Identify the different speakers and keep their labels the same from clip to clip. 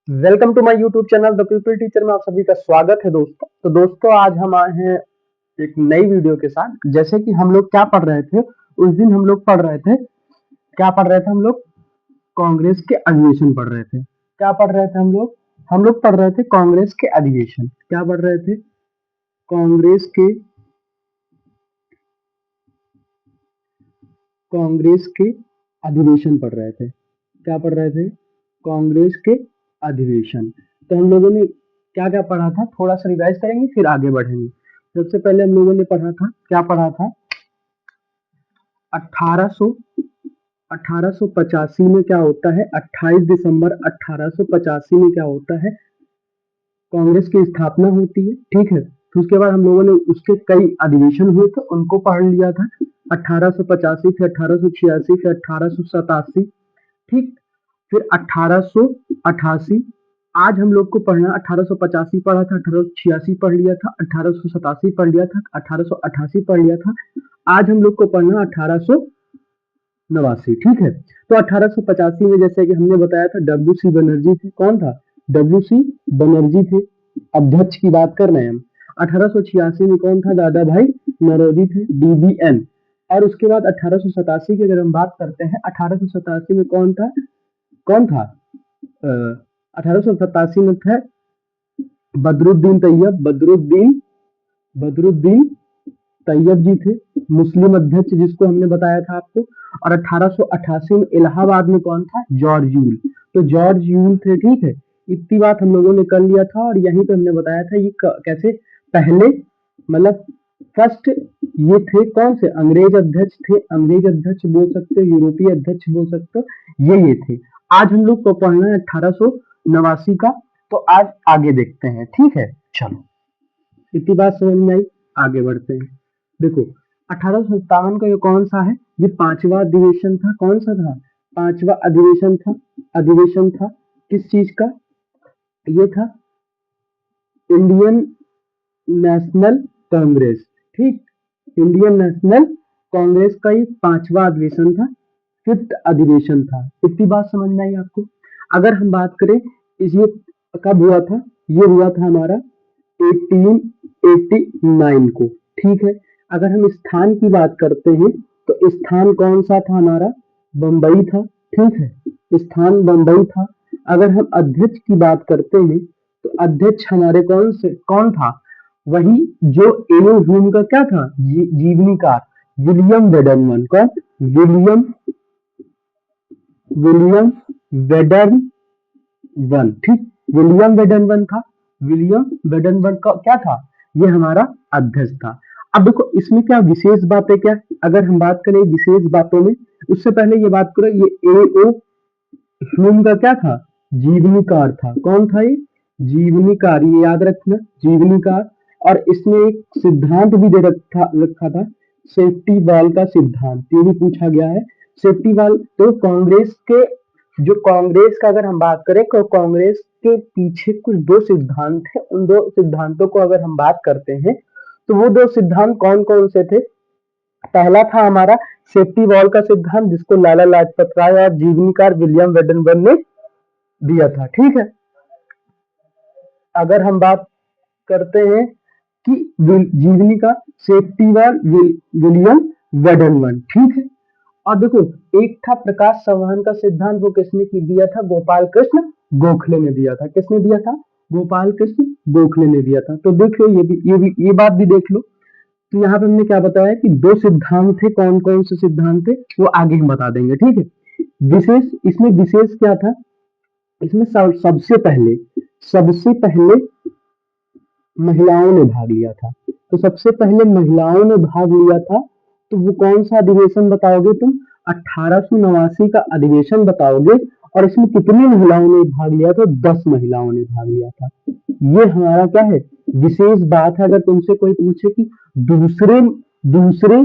Speaker 1: Welcome to my YouTube channel the people teacher में आप सभी का स्वागत है दोस्तों। तो दोस्तों आज हम आए हैं एक नई वीडियो के साथ। जैसे कि हम लोग क्या पढ़ रहे थे उस दिन, हम लोग पढ़ रहे थे, क्या पढ़ रहे थे हम लोग? कांग्रेस के अधिवेशन पढ़ रहे थे। क्या पढ़ रहे थे हम लोग पढ़ रहे थे कांग्रेस के अधिवेशन। क्या पढ़ रहे थे? कांग्रेस के अधिवेशन पढ़ रहे थे। क्या पढ़ रहे थे? कांग्रेस के अधिवेशन। तो हम लोगों ने क्या क्या पढ़ा था, थोड़ा सा रिवाइज करेंगे फिर आगे बढ़ेंगे। सबसे पहले हम लोगों ने पढ़ा था, क्या पढ़ा था? 1800 1885 में क्या होता है? 28 दिसंबर 1885 में क्या होता है? कांग्रेस की स्थापना होती है। ठीक है, तो उसके बाद हम लोगों ने उसके कई अधिवेशन हुए थे, उनको पढ़ लिया था। 1885 फिर 1886 फिर 1887। ठीक, फिर 1888। आज हम लोग को पढ़ना, 1885 पढ़ा था, 1886 पढ़ लिया था, 1887 पढ़ लिया था, 1888 पढ़ लिया था। आज हम लोग को पढ़ना 1889। ठीक है, तो 1885 में जैसे कि हमने बताया था डब्ल्यू सी बनर्जी थे। कौन था? डब्ल्यू सी बनर्जी थे, अध्यक्ष की बात कर रहे हैं हम। 1886 में कौन था? दादा भाई नौरोजी थे, DBN। और उसके बाद 1887 की अगर हम बात करते हैं, 1887 में कौन था? कौन था? 1887 में थे बदरुद्दीन तैयब। बदरुद्दीन तैयब जी थे, मुस्लिम अध्यक्ष जिसको हमने बताया था आपको। और 1888 में इलाहाबाद में कौन था? George Yule. तो जॉर्ज यूल थे। ठीक है, इतनी बात हम लोगों ने कर लिया था। और यहीं पे हमने बताया था ये कैसे पहले, मतलब फर्स्ट ये थे कौन से? अंग्रेज अध्यक्ष थे। अंग्रेज अध्यक्ष बोल सकते हो, यूरोपीय अध्यक्ष बोल सकते हो, ये थे। आज हम लोग को पढ़ना है 1889 का। तो आज आगे देखते हैं। ठीक है, चलो इतनी बात समझ में आई, आगे बढ़ते हैं। देखो 1857 का ये कौन सा है? ये पांचवा अधिवेशन था। कौन सा था? पांचवा अधिवेशन था किस चीज का? ये था इंडियन नेशनल कांग्रेस। ठीक, इंडियन नेशनल कांग्रेस का ये पांचवा अधिवेशन था, फिफ्थ अधिवेशन था। इतनी बात समझ में आई आपको? अगर हम बात करें ये कब हुआ था, ये हुआ था हमारा 1889 को। ठीक है, अगर हम स्थान की बात करते हैं तो स्थान कौन सा था हमारा? बम्बई था। ठीक है, स्थान बम्बई था। अगर हम अध्यक्ष की बात करते हैं तो अध्यक्ष हमारे कौन था? वही जो एओ ह्यूम का क्या था? जीवनीकार विलियम वेडरमन। कौन? William William Wedderburn. ठीक, विलियम वेडरवन था। विलियम वेडरवन का क्या था? ये हमारा अध्यक्ष था। अब देखो इसमें क्या विशेष बातें, क्या अगर हम बात करें विशेष बातों में, उससे पहले ये बात करो, ये एओ ह्यूम का क्या था? जीवनीकार था। कौन था ये? जीवनीकार, ये याद रखना, जीवनीकार। और इसमें एक सिद्धांत भी दे रखा था, सेफ्टी वॉल का सिद्धांत, ये भी पूछा गया है। सेफ्टी वॉल, तो कांग्रेस का अगर हम बात करें तो कांग्रेस के पीछे कुछ दो सिद्धांत है। उन दो सिद्धांतों को अगर हम बात करते हैं तो वो दो सिद्धांत कौन कौन से थे? पहला था हमारा सेफ्टी वॉल का सिद्धांत, जिसको लाला लाजपत राय और जीवनीकार विलियम वेडरवन ने दिया था। ठीक है, अगर हम बात करते हैं कि जीवनी का सेफ्टी वॉल विलियम वेडरवन। ठीक है, और देखो एक था प्रकाश संवहन का सिद्धांत, वो किसने दिया था? गोपाल कृष्ण गोखले ने दिया था। किसने दिया था? गोपाल कृष्ण गोखले ने दिया था। तो देख लो, ये बात भी देख लो। तो यहाँ पे हमने क्या बताया कि दो सिद्धांत थे। कौन कौन से सिद्धांत थे वो आगे हम बता देंगे। ठीक है, इसमें विशेष क्या था? इसमें सबसे पहले महिलाओं ने भाग लिया था। तो सबसे पहले महिलाओं ने भाग लिया था। तो वो कौन सा अधिवेशन बताओगे तुम? 1889 का अधिवेशन बताओगे। और इसमें कितनी महिलाओं ने भाग लिया था? 10 महिलाओं ने भाग लिया था। ये हमारा क्या है? विशेष बात है। अगर तुमसे कोई पूछे कि दूसरे दूसरे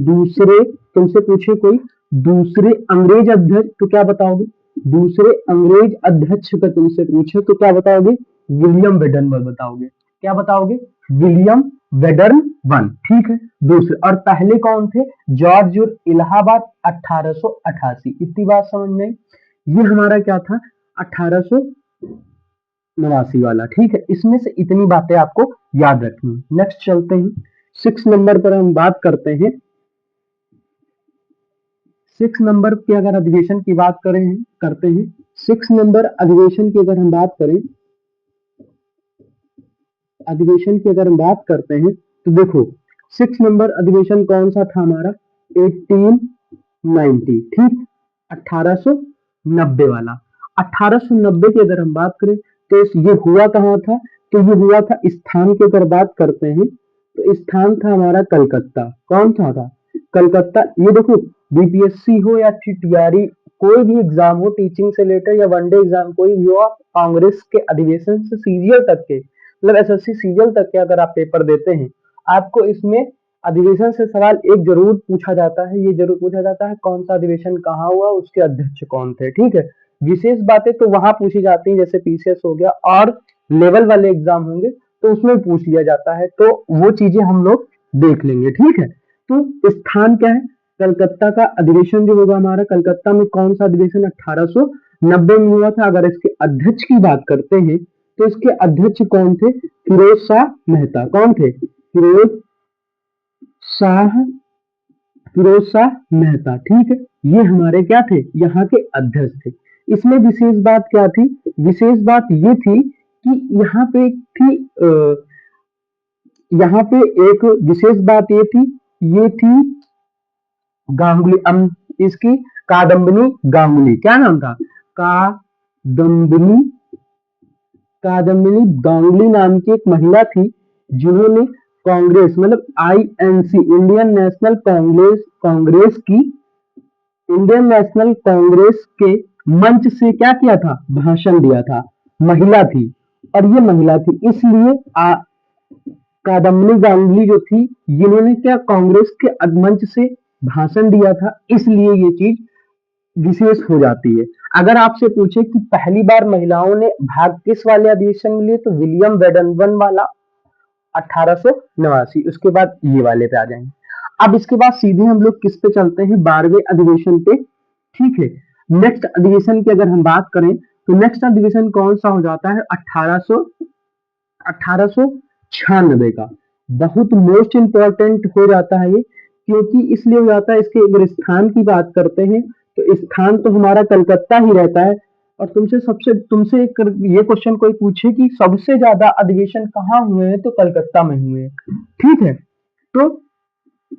Speaker 1: दूसरे तुमसे पूछे कोई दूसरे अंग्रेज अध्यक्ष, तो क्या बताओगे? दूसरे अंग्रेज अध्यक्ष का तुमसे पूछे तो क्या बताओगे? विलियम वेडरवन बताओगे। क्या बताओगे? William Wedderburn. ठीक है, दूसरे। और पहले कौन थे? George Yule, Allahabad, 1888। इतनी बात समझ में? ये हमारा क्या था? 1800 89 वाला, ठीक है। इसमें से इतनी बातें आपको याद रखनी है। नेक्स्ट चलते हैं 6 नंबर पर, हम बात करते हैं 6 नंबर के अगर अधिवेशन की बात करें करते हैं 6 नंबर अधिवेशन की अगर हम बात करें, अधिवेशन की अगर हम बात करते हैं तो देखो 6 नंबर अधिवेशन कौन सा था हमारा, 1890, ठीक, 1890 वाला। 1890 की अगर हम बात करें तो ये हुआ कहाँ था, तो ये हुआ था, स्थान की अगर बात करते हैं तो स्थान था हमारा कलकत्ता। कौन सा था, कलकत्ता। ये देखो बीपीएससी हो या फिर टीआरई, कोई भी एग्जाम हो, टीचिंग से रिलेटेड या वनडे एग्जाम कोई भी हो, आप कांग्रेस के अधिवेशन से सीरियल तक के, मतलब एसएससी सीरियल तक के अगर आप पेपर देते हैं, आपको इसमें अधिवेशन से सवाल एक जरूर पूछा जाता है, ये जरूर पूछा जाता है कौन सा अधिवेशन कहाँ हुआ, उसके अध्यक्ष कौन थे, ठीक है। विशेष बातें तो वहां पूछी जाती हैं, जैसे पीसीएस हो गया, और लेवल वाले एग्जाम होंगे तो उसमें पूछ लिया जाता है, तो वो चीजें हम लोग देख लेंगे, ठीक है। तो स्थान क्या है, कलकत्ता का अधिवेशन जो होगा हमारा, कलकत्ता में कौन सा अधिवेशन 1890 में हुआ था। अगर इसके अध्यक्ष की बात करते हैं तो इसके अध्यक्ष कौन थे, फिरोज शाह मेहता। कौन थे, शाह फिरोज शाह मेहता, ठीक है। ये हमारे क्या थे, यहाँ के अध्यक्ष थे। इसमें विशेष बात क्या थी, विशेष बात ये थी कि यहाँ पे थी यहाँ पे एक विशेष बात ये थी, ये थी गांगुली, इसकी कादम्बिनी गांगुली, क्या नाम था, कादम्बिनी कादम्बिनी गांगुली नाम की एक महिला थी, जिन्होंने कांग्रेस मतलब INC, Indian national Congress, Congress की, इंडियन नेशनल कांग्रेस के मंच से क्या किया था, भाषण दिया था। महिला थी, और ये महिला थी, इसलिए कादम्बिनी गांगुली जो थी, जिन्होंने क्या कांग्रेस के मंच से भाषण दिया था, इसलिए ये चीज विशेष हो जाती है। अगर आपसे पूछे कि पहली बार महिलाओं ने भाग किस वाले अधिवेशन में लिए, तो विलियम वेडनबर्न वाला 1889, उसके बाद ये वाले पे आ जाएंगे। अब इसके बाद सीधे हम लोग किस पे चलते हैं, 12वें अधिवेशन पे, ठीक है। नेक्स्ट अधिवेशन की अगर हम बात करें तो नेक्स्ट अधिवेशन कौन सा हो जाता है, 1896 का। बहुत मोस्ट इंपॉर्टेंट हो जाता है ये, क्योंकि इसलिए हो जाता है, इसके अगर स्थान की बात करते हैं तो स्थान तो हमारा कलकत्ता ही रहता है। और तुमसे एक ये क्वेश्चन कोई पूछे कि सबसे ज्यादा अधिवेशन कहाँ हुए हैं, तो कलकत्ता में हुए हैं, ठीक है। तो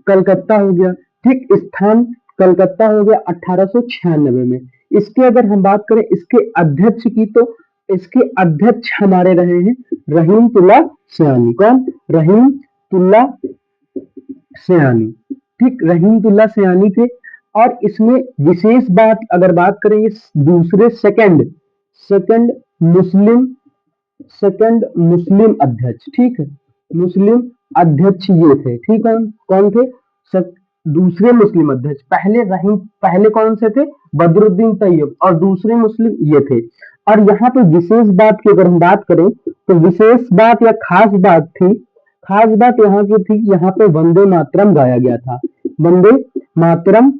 Speaker 1: कलकत्ता हो गया, ठीक, स्थान कलकत्ता हो गया 1896 में। इसके अगर हम बात करें इसके अध्यक्ष की, तो इसके अध्यक्ष हमारे रहे हैं रहीमतुल्ला सयानी। कौन, रहीमतुल्ला सयानी, ठीक, रहीमतुल्ला सयानी थे। और इसमें विशेष बात अगर बात करें, ये दूसरे सेकंड सेकंड मुस्लिम सेकंड मुस्लिम अध्यक्ष, ठीक है, मुस्लिम अध्यक्ष ये थे, ठीक है। कौन थे, दूसरे मुस्लिम अध्यक्ष। पहले कौन से थे, बदरुद्दीन तैयब, और दूसरे मुस्लिम ये थे। और यहाँ पे विशेष बात की अगर हम बात करें तो विशेष बात या खास बात थी, खास बात यहाँ की थी, यहाँ पे वंदे मातरम गाया गया था, वंदे मातरम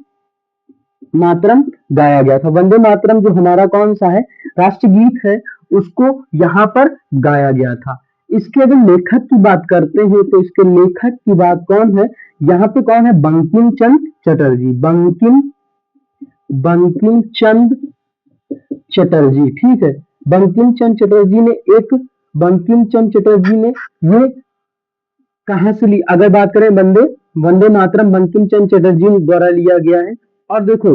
Speaker 1: मातरम गाया गया था। वंदे मातरम जो हमारा कौन सा है, राष्ट्रगीत है, उसको यहाँ पर गाया गया था। इसके अगर लेखक की बात करते हैं तो इसके लेखक की बात कौन है, यहाँ पे कौन है, बंकिम चंद्र चटर्जी, बंकिम चंद्र चटर्जी, ठीक है। बंकिम चंद्र चटर्जी ने ये कहां से ली, अगर बात करें वंदे मातरम बंकिम चंद्र चटर्जी द्वारा लिया गया है। और देखो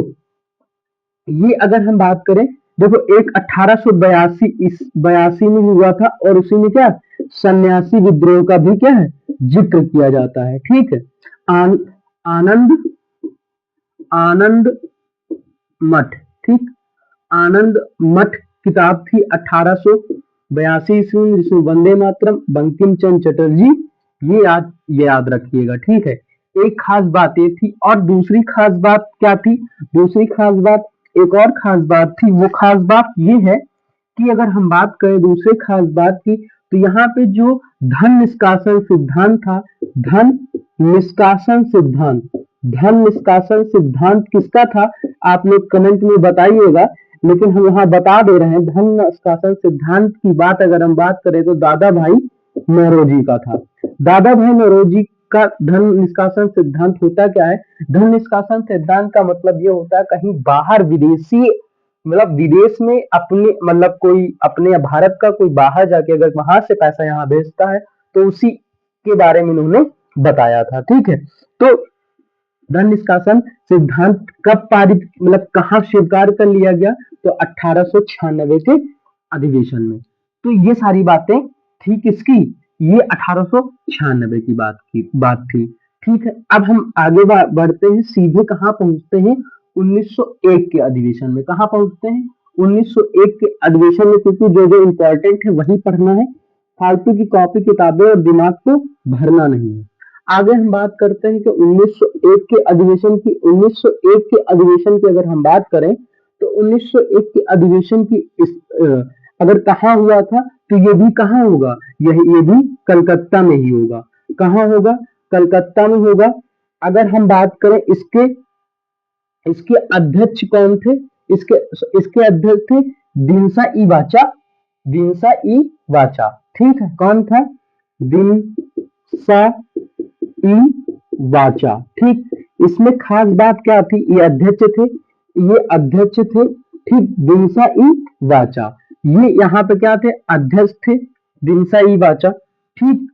Speaker 1: ये अगर हम बात करें, देखो एक 1882 इस 82 में हुआ था, और उसी में क्या सन्यासी विद्रोह का भी क्या है जिक्र किया जाता है, ठीक है। आनंद आनंद मठ, ठीक, आनंद मठ किताब थी 1882 ईस्वी में, जिसमें वंदे मातरम बंकिम चंद्र चटर्जी, ये याद रखिएगा, ठीक है। एक खास बात ये थी, और दूसरी खास बात क्या थी, दूसरी खास बात, एक और खास बात थी, वो खास बात ये है कि अगर हम बात करें दूसरे खास बात की, तो यहाँ पे जो धन निष्कासन सिद्धांत था, धन निष्कासन सिद्धांत, धन निष्कासन सिद्धांत किसका था, आप लोग कमेंट में बताइएगा। लेकिन हम यहाँ बता दे रहे हैं धन निष्कासन सिद्धांत की बात अगर हम बात करें तो दादा भाई नौरोजी का था। दादा भाई नौरोजी का धन निष्कासन सिद्धांत होता क्या है? धन निष्कासन सिद्धांत का मतलब ये होता है कहीं बाहर विदेशी मतलब विदेश में अपने मतलब कोई अपने भारत का कोई बाहर जाके अगर वहां से पैसा यहाँ भेजता है तो उसी के बारे में उन्होंने बताया था। ठीक है, तो धन निष्कासन सिद्धांत कब पारित मतलब कहाँ स्वीकार कर लिया गया? तो 1896 के अधिवेशन में। तो ये सारी बातें थी किसकी? ये 1896 की बात थी। ठीक है, अब हम आगे बढ़ते हैं, सीधे कहाँ पहुंचते हैं? 1901 के अधिवेशन में। कहाँ पहुंचते हैं? 1901 के अधिवेशन में, क्योंकि जो जो इम्पोर्टेंट है वही पढ़ना है, फालतू की कॉपी किताबें और दिमाग को भरना नहीं है। आगे हम बात करते हैं कि 1901 के अधिवेशन की। 1901 के अधिवेशन की अगर हम बात करें तो 1901 के अधिवेशन की अगर कहाँ हुआ था तो ये भी कहाँ होगा? ये भी कलकत्ता में ही होगा। कहाँ होगा? कलकत्ता में होगा। अगर हम बात करें इसके अध्यक्ष कौन थे? इसके अध्यक्ष थे दिनसा ई वाचा। दिनसा ई वाचा, ठीक है, कौन था? दिनसा ई वाचा। ठीक, इसमें खास बात क्या थी? ये अध्यक्ष थे, ये अध्यक्ष थे। ठीक, दिनसा ई वाचा, ये यहाँ पे क्या थे? अध्यक्ष थे, दिनसा ई वाचा। ठीक,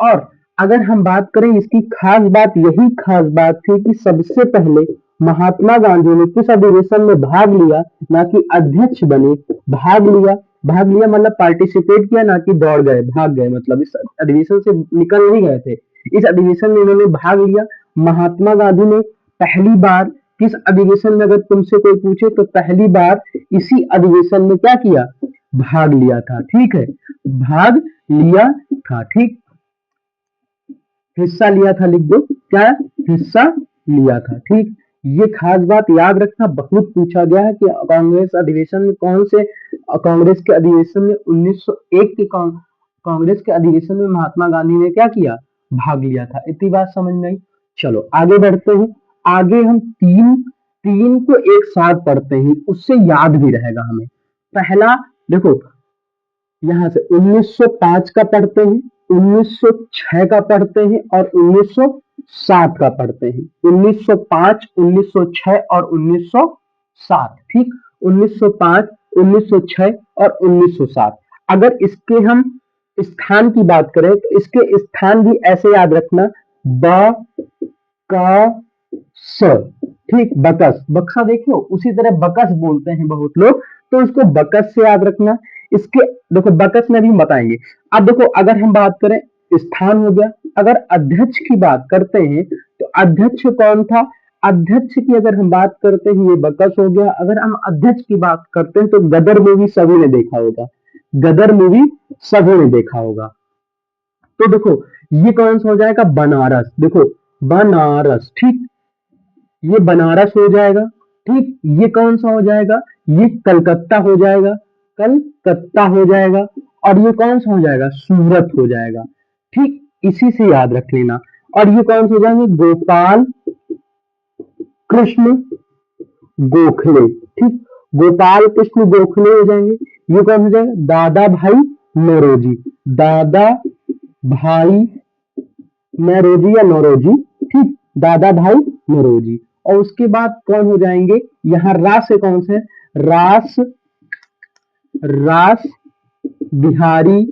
Speaker 1: और अगर हम बात करें इसकी खास बात, यही खास बात थी कि सबसे पहले महात्मा गांधी ने किस अधिवेशन में भाग लिया? ना कि अध्यक्ष बने, भाग लिया। भाग लिया मतलब पार्टिसिपेट किया, ना कि दौड़ गए, भाग गए, मतलब इस अधिवेशन से निकल नहीं गए थे। इस अधिवेशन में इन्होंने भाग लिया। महात्मा गांधी ने पहली बार किस अधिवेशन में, अगर तुमसे कोई पूछे तो पहली बार इसी अधिवेशन में क्या किया? भाग लिया था। ठीक है, भाग लिया था। ठीक, हिस्सा लिया था, लिख दो क्या? हिस्सा लिया था। ठीक, ये खास बात याद रखना, बहुत पूछा गया है कि कांग्रेस अधिवेशन में कौन से कांग्रेस के अधिवेशन में 1901 के कांग्रेस के अधिवेशन में महात्मा गांधी ने क्या किया? भाग लिया था। इतनी बात समझ में आई। चलो आगे बढ़ते हैं। आगे हम तीन तीन को एक साथ पढ़ते हैं, उससे याद भी रहेगा हमें। पहला देखो, यहां से 1905 का पढ़ते हैं, 1906 का पढ़ते हैं और 1907 का पढ़ते हैं। 1905, 1906 और 1907। ठीक, 1905, 1906 और 1907। अगर इसके हम स्थान की बात करें तो इसके स्थान भी ऐसे याद रखना, ब क स। ठीक, बकस, बक्सा देखो, उसी तरह बकस बोलते हैं बहुत लोग, तो इसको बकस से याद रखना। इसके देखो बकस में भी बताएंगे। अब देखो, अगर हम बात करें, स्थान हो गया। अगर अध्यक्ष की बात करते हैं तो अध्यक्ष कौन था? अध्यक्ष की अगर हम बात करते हैं, ये बकस हो गया। अगर हम अध्यक्ष की बात करते हैं तो गदर मूवी सभी ने देखा होगा, गदर मूवी सभी ने देखा होगा। तो देखो ये कौन सा हो जाएगा? बनारस। देखो बनारस। ठीक, ये बनारस हो जाएगा। ठीक, ये कौन सा हो जाएगा? ये कलकत्ता हो जाएगा, कलकत्ता हो जाएगा। और ये कौन सा हो जाएगा? सूरत हो जाएगा। ठीक, इसी से याद रख लेना। और ये कौन सा हो जाएंगे? गोपाल कृष्ण गोखले। ठीक, गोपाल कृष्ण गोखले हो जाएंगे। ये कौन हो जाएगा? दादा भाई नौरोजी। दादा भाई नौरोजी या नौरोजी। ठीक, दादा भाई नौरोजी। और उसके बाद कौन हो जाएंगे? यहाँ रास से कौन से? रास रास बिहारी,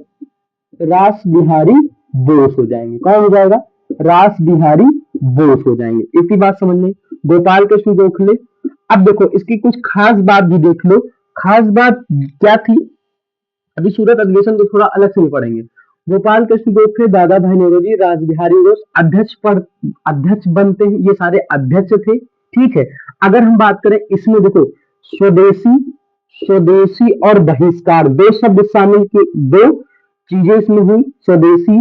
Speaker 1: रास बिहारी बोस हो जाएंगे। कौन हो जाएगा? रास बिहारी बोस हो जाएंगे। इतनी बात समझ में। गोपाल कृष्ण गोखले। अब देखो इसकी कुछ खास बात भी देख लो। खास बात क्या थी? अभी सूरत अधिवेशन को थोड़ा अलग से भी पढ़ेंगे। गोपाल कृष्ण गोखले, दादा भाई नौरोजी, रास बिहारी बोस अध्यक्ष बनते हैं। ये सारे अध्यक्ष थे। ठीक है, अगर हम बात करें इसमें देखो, स्वदेशी स्वदेशी और बहिष्कार, दो शब्द शामिल किए, दो चीजें इसमें हुई। स्वदेशी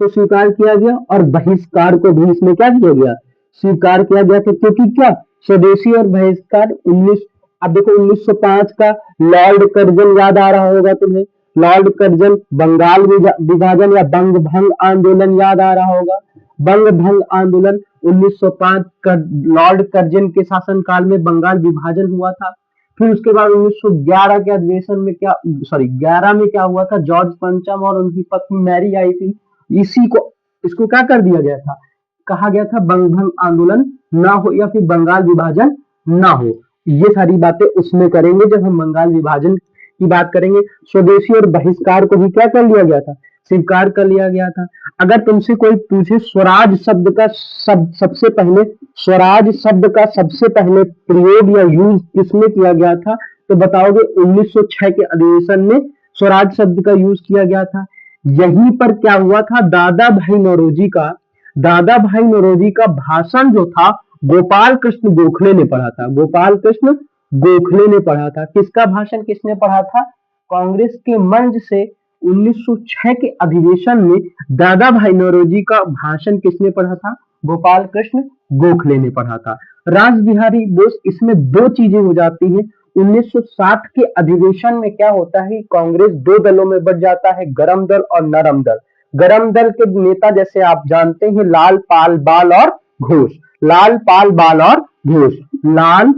Speaker 1: को स्वीकार किया गया और बहिष्कार को भी इसमें क्या किया गया? स्वीकार किया गया था। क्योंकि क्या? स्वदेशी और बहिष्कार 19, अब देखो 1905 का लॉर्ड कर्जन याद आ रहा होगा तुम्हें। लॉर्ड कर्जन बंगाल विभाजन या बंग भंग आंदोलन याद आ रहा होगा। बंग भंग आंदोलन 1905 का लॉर्ड कर्जन के शासनकाल में बंगाल विभाजन हुआ था। फिर उसके बाद 1911 के अधिवेशन में क्या, सॉरी 11 में क्या हुआ था, जॉर्ज पंचम और उनकी पत्नी मैरी आई थी। इसी को, इसको क्या कर दिया गया था, कहा गया था बंगभंग आंदोलन ना हो या फिर बंगाल विभाजन ना हो। ये सारी बातें उसमें करेंगे जब हम बंगाल विभाजन की बात करेंगे। स्वदेशी और बहिष्कार को भी क्या कर लिया गया था, स्वीकार कर लिया गया था। अगर तुमसे कोई पूछे स्वराज शब्द का सबसे पहले, स्वराज शब्द का सबसे पहले प्रयोग या यूज किसमें किया गया था, तो बताओगे 1906 के अधिवेशन में स्वराज शब्द का यूज किया गया था। यहीं पर क्या हुआ था, दादा भाई नौरोजी का भाषण जो था गोपाल कृष्ण गोखले ने पढ़ा था। गोपाल कृष्ण गोखले ने पढ़ा था। किसका भाषण किसने पढ़ा था, कांग्रेस के मंच से 1906 के अधिवेशन में दादा भाई नौरोजी का भाषण किसने पढ़ा था, गोपाल कृष्ण गोखले ने पढ़ा था। रास बिहारी बोस, इसमें दो चीजें हो जाती हैं। 1960 के अधिवेशन में क्या होता है, कांग्रेस दो दलों में बट जाता है, गरम दल और नरम दल। गरम दल के नेता जैसे आप जानते हैं लाल पाल बाल और घोष। लाल पाल बाल और घोष, लाल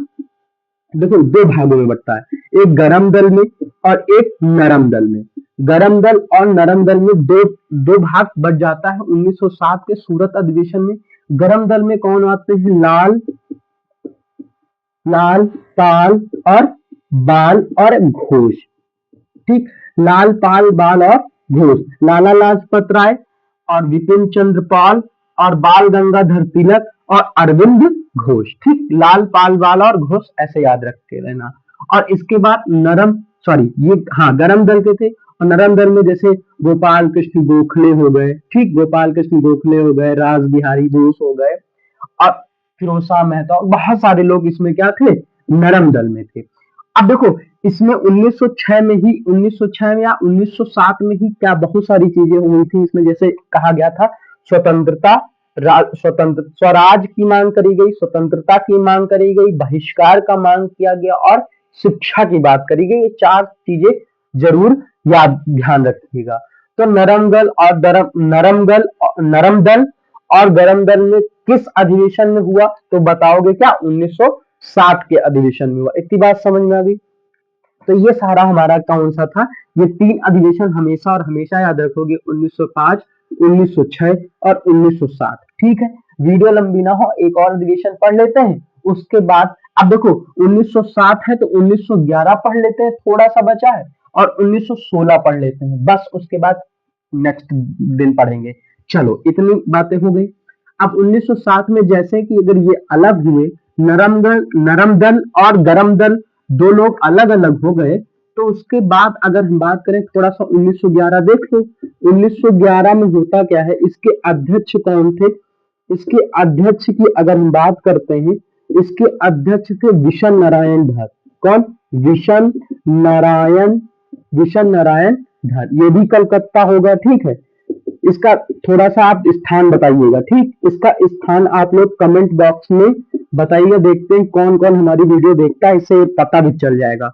Speaker 1: देखो दो भागों में बंटता है, एक गरम दल में और एक नरम दल में। गरम दल और नरम दल में दो दो भाग बट जाता है 1907 के सूरत अधिवेशन में। गरम दल में कौन आते हैं, लाल पाल और बाल और घोष। ठीक, लाल पाल बाल और घोष, लाला लाजपत राय और विपिन चंद्र पाल और बाल गंगाधर तिलक और अरविंद घोष। ठीक, लाल पाल बाल और घोष, ऐसे याद रख के रहना। और इसके बाद नरम, सॉरी ये हाँ गरम दल के थे, और नरम दल में जैसे गोपाल कृष्ण गोखले हो गए, ठीक, गोपाल कृष्ण गोखले हो गए, रास बिहारी बोस हो गए और फिरोज शाह मेहता और बहुत सारे लोग इसमें क्या थे, नरम दल में थे। अब देखो इसमें 1906 में ही, 1906 में या 1907 में ही क्या बहुत सारी चीजें हुई थी इसमें। जैसे कहा गया था स्वतंत्रता, स्वतंत्र स्वराज की मांग करी गई, स्वतंत्रता की मांग करी गई, बहिष्कार का मांग किया गया और शिक्षा की बात करी गई। ये चार चीजें जरूर याद ध्यान रखिएगा। तो नरम दल और गरम दल में किस अधिवेशन में हुआ, तो बताओगे क्या, 1907 के अधिवेशन में हुआ। इतनी बात समझ में आ गई। तो ये सारा हमारा कौन सा था, ये तीन अधिवेशन हमेशा और हमेशा याद रखोगे, 1905, 1906 और 1907। ठीक है, वीडियो लंबी ना हो, एक और अधिवेशन पढ़ लेते हैं उसके बाद। अब देखो 1907 है तो 1911 पढ़ लेते हैं, थोड़ा सा बचा है, और 1916 पढ़ लेते हैं, बस उसके बाद नेक्स्ट दिन पढ़ेंगे। चलो इतनी बातें हो गई। अब 1907 में जैसे कि अगर ये अलग हुए, नरम दल और गरम दल दो लोग अलग अलग हो गए, तो उसके बाद अगर हम बात करें थोड़ा सा 1911 देख लो। 1911 में होता क्या है, इसके अध्यक्ष कौन थे, इसके अध्यक्ष की अगर हम बात करते हैं, इसके अध्यक्ष थे विशन नारायण धर। कौन, विशन नारायण धर। ये भी कलकत्ता होगा। ठीक है, इसका थोड़ा सा आप स्थान बताइएगा। ठीक, इसका स्थान आप लोग कमेंट बॉक्स में बताइएगा, देखते हैं कौन कौन हमारी वीडियो देखता है, इससे पता भी चल जाएगा।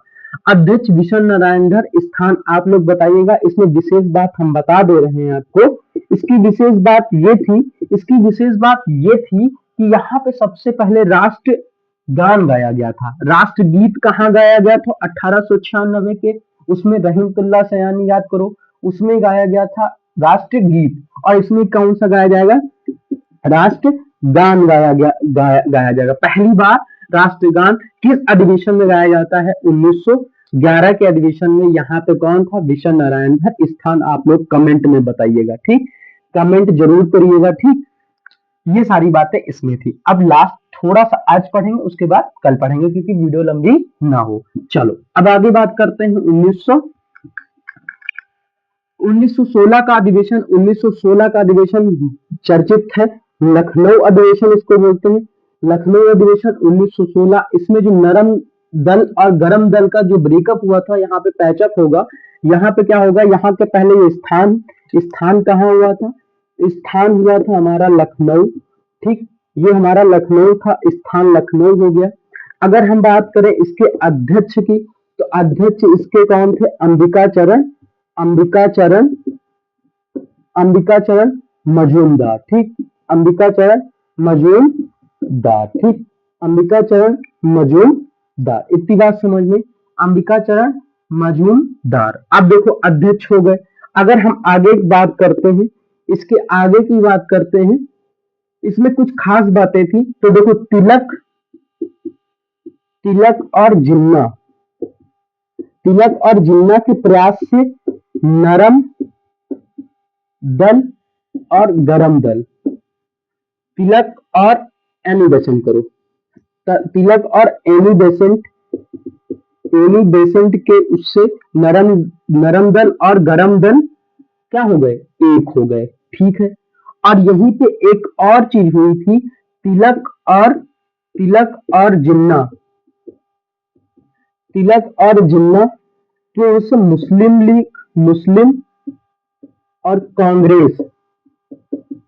Speaker 1: अध्यक्ष विशन नारायण धर, स्थान आप लोग बताइएगा। इसमें विशेष बात हम बता दे रहे हैं आपको। इसकी विशेष बात ये थी कि यहाँ पे सबसे पहले राष्ट्र गान गाया गया था। राष्ट्रगीत कहाँ गाया गया था, 1896 के, उसमें रहीमतुल्लाह सयानी याद करो, उसमें गाया गया था राष्ट्रगीत। और इसमें कौन सा गाया जाएगा, राष्ट्रगान गाया जाएगा। पहली बार राष्ट्रगान किस अधिवेशन में गाया जाता है, 1911 के अधिवेशन में। यहाँ पे कौन था, विशन नारायण धर। स्थान आप लोग कमेंट में बताइएगा। ठीक, कमेंट जरूर करिएगा। ठीक, ये सारी बातें इसमें थी। अब लास्ट थोड़ा सा आज पढ़ेंगे, उसके बाद कल पढ़ेंगे क्योंकि वीडियो लंबी ना हो। चलो अब आगे बात करते हैं 1916 का अधिवेशन। 1916 का अधिवेशन चर्चित है, लखनऊ अधिवेशन इसको बोलते हैं। लखनऊ अधिवेशन 1916, इसमें जो नरम दल और गरम दल का जो ब्रेकअप हुआ था, यहाँ पे पैचअप होगा। यहाँ पे क्या होगा, यहाँ के पहले ये स्थान कहाँ हुआ था, स्थान हुआ था हमारा लखनऊ। ठीक, ये हमारा लखनऊ था, स्थान लखनऊ हो गया। अगर हम बात करें इसके अध्यक्ष की, तो अध्यक्ष इसके कौन थे, अंबिका चरण मजूमदार। ठीक, अंबिका चरण मजूमदार। ठीक, अंबिका चरण मजूमदार। इतनी बात समझ में। अंबिकाचरण मजूमदार। अब देखो अध्यक्ष हो गए। अगर हम आगे की बात करते हैं, इसके आगे की बात करते हैं, इसमें कुछ खास बातें थी। तो देखो तिलक, तिलक और जिन्ना, तिलक और जिन्ना के प्रयास से नरम दल और गरम दल, तिलक और एनी बेसेंट करो। तिलक और एनी बेसेंट, एनी बेसेंट के उससे नरम नरम दल और गरम दल क्या हो गए, एक हो गए। ठीक है। और यहीं पे एक और चीज हुई थी, तिलक और जिन्ना, तिलक और जिन्ना के उससे मुस्लिम लीग, मुस्लिम और कांग्रेस,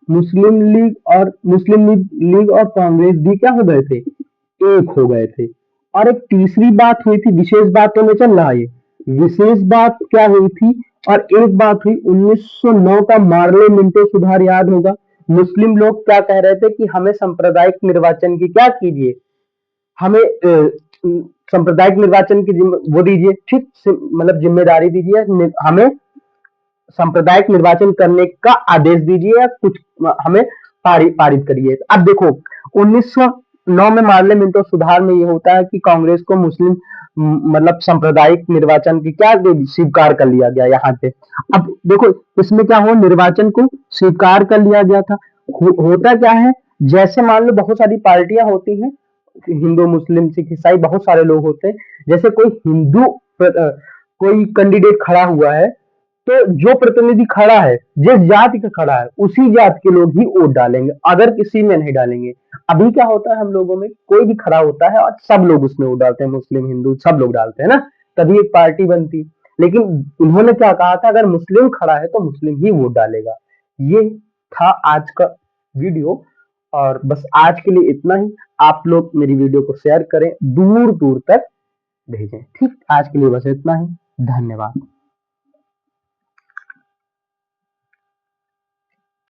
Speaker 1: मुस्लिम लीग और कांग्रेस भी क्या हो गए थे, एक हो गए थे। और एक तीसरी बात हुई थी, विशेष बातों में चल रहा है, विशेष बात क्या हुई थी, और एक बात हुई 1909 का मार्ले मिंटो सुधार, याद होगा। मुस्लिम लोग क्या कह रहे थे कि हमें सांप्रदायिक निर्वाचन की क्या कीजिए, हमें सांप्रदायिक निर्वाचन की वो दीजिए, ठीक मतलब जिम्मेदारी दीजिए, हमें सांप्रदायिक निर्वाचन करने का आदेश दीजिए, या कुछ हमें पारित करिए। अब देखो 1909 में मार्ले मिंटो सुधार में ये होता है कि कांग्रेस को मुस्लिम मतलब सांप्रदायिक निर्वाचन की क्या स्वीकार कर लिया गया यहाँ पे। अब देखो इसमें क्या हुआ, निर्वाचन को स्वीकार कर लिया गया था। होता क्या है, जैसे मान लो बहुत सारी पार्टियां होती हैं, हिंदू मुस्लिम सिख ईसाई बहुत सारे लोग होते हैं। जैसे कोई हिंदू कोई कैंडिडेट खड़ा हुआ है, तो जो प्रतिनिधि खड़ा है, जिस जाति का खड़ा है, उसी जाति के लोग ही वोट डालेंगे, अगर किसी में नहीं डालेंगे। अभी क्या होता है, हम लोगों में कोई भी खड़ा होता है और सब लोग उसमें वोट डालते हैं, मुस्लिम हिंदू सब लोग डालते हैं ना, तभी एक पार्टी बनती। लेकिन उन्होंने क्या कहा था, अगर मुस्लिम खड़ा है तो मुस्लिम ही वोट डालेगा। ये था आज का वीडियो, और बस आज के लिए इतना ही। आप लोग मेरी वीडियो को शेयर करें, दूर दूर तक भेजें। ठीक, आज के लिए बस इतना ही। धन्यवाद।